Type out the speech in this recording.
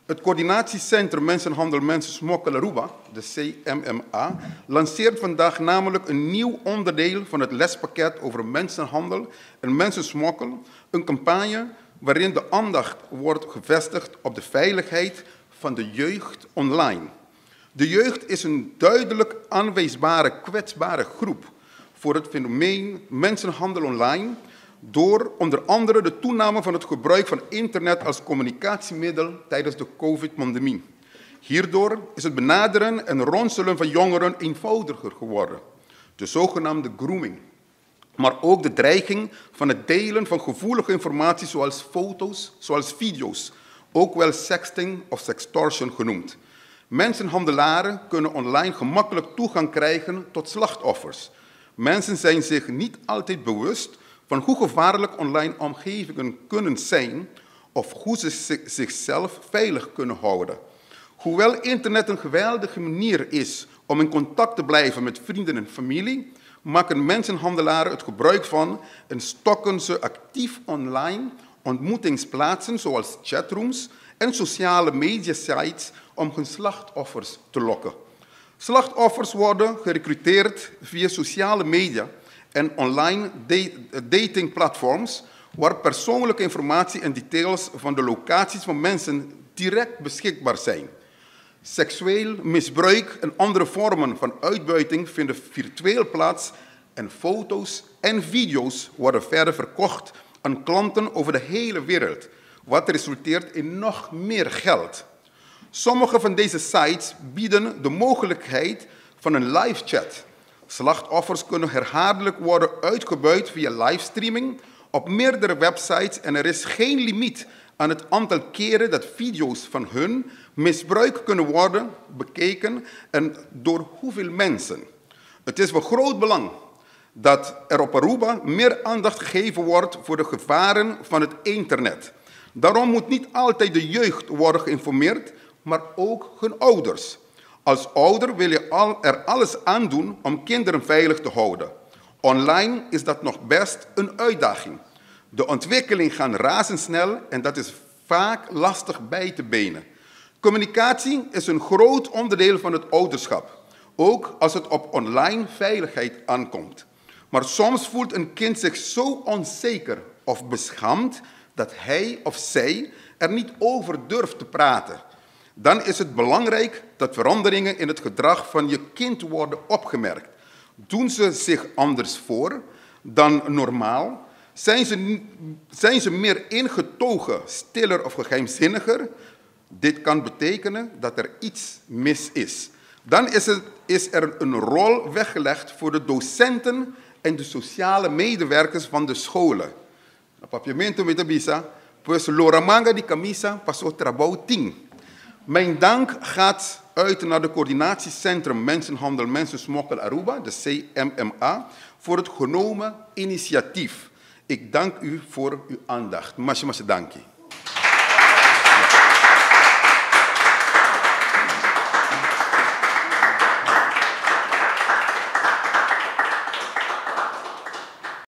Het Coördinatiecentrum Mensenhandel Mensensmokkel Aruba, de CMMA, lanceert vandaag namelijk een nieuw onderdeel van het lespakket over mensenhandel en mensensmokkel, een campagne waarin de aandacht wordt gevestigd op de veiligheid van de jeugd online. De jeugd is een duidelijk aanwijsbare, kwetsbare groep voor het fenomeen mensenhandel online, door onder andere de toename van het gebruik van internet als communicatiemiddel tijdens de COVID-pandemie. Hierdoor is het benaderen en ronselen van jongeren eenvoudiger geworden, de zogenaamde grooming. Maar ook de dreiging van het delen van gevoelige informatie zoals foto's, zoals video's, ook wel sexting of sextortion genoemd. Mensenhandelaren kunnen online gemakkelijk toegang krijgen tot slachtoffers. Mensen zijn zich niet altijd bewust van hoe gevaarlijk online omgevingen kunnen zijn of hoe ze zichzelf veilig kunnen houden. Hoewel internet een geweldige manier is om in contact te blijven met vrienden en familie, maken mensenhandelaren het gebruik van en stokken ze actief online ontmoetingsplaatsen zoals chatrooms en sociale mediasites om hun slachtoffers te lokken. Slachtoffers worden gerecruiteerd via sociale media en online datingplatforms waar persoonlijke informatie en details van de locaties van mensen direct beschikbaar zijn. Seksueel misbruik en andere vormen van uitbuiting vinden virtueel plaats en foto's en video's worden verder verkocht aan klanten over de hele wereld, wat resulteert in nog meer geld. Sommige van deze sites bieden de mogelijkheid van een live chat. Slachtoffers kunnen herhaaldelijk worden uitgebuit via livestreaming op meerdere websites en er is geen limiet aan het aantal keren dat video's van hun misbruik kunnen worden bekeken en door hoeveel mensen. Het is van groot belang dat er op Aruba meer aandacht gegeven wordt voor de gevaren van het internet. Daarom moet niet altijd de jeugd worden geïnformeerd, maar ook hun ouders. Als ouder wil je er alles aan doen om kinderen veilig te houden. Online is dat nog best een uitdaging. De ontwikkeling gaat razendsnel en dat is vaak lastig bij te benen. Communicatie is een groot onderdeel van het ouderschap, ook als het op online veiligheid aankomt. Maar soms voelt een kind zich zo onzeker of beschaamd dat hij of zij er niet over durft te praten. Dan is het belangrijk dat veranderingen in het gedrag van je kind worden opgemerkt. Doen ze zich anders voor dan normaal? Zijn ze meer ingetogen, stiller of geheimzinniger? Dit kan betekenen dat er iets mis is. Dan is er een rol weggelegd voor de docenten en de sociale medewerkers van de scholen. Papiamento met de bisa, pues loramanga di camisa paso trabajo ting. Mijn dank gaat uit naar de Coördinatiecentrum Mensenhandel Mensensmokkel Aruba, de CMMA, voor het genomen initiatief. Ik dank u voor uw aandacht. Masje dankie.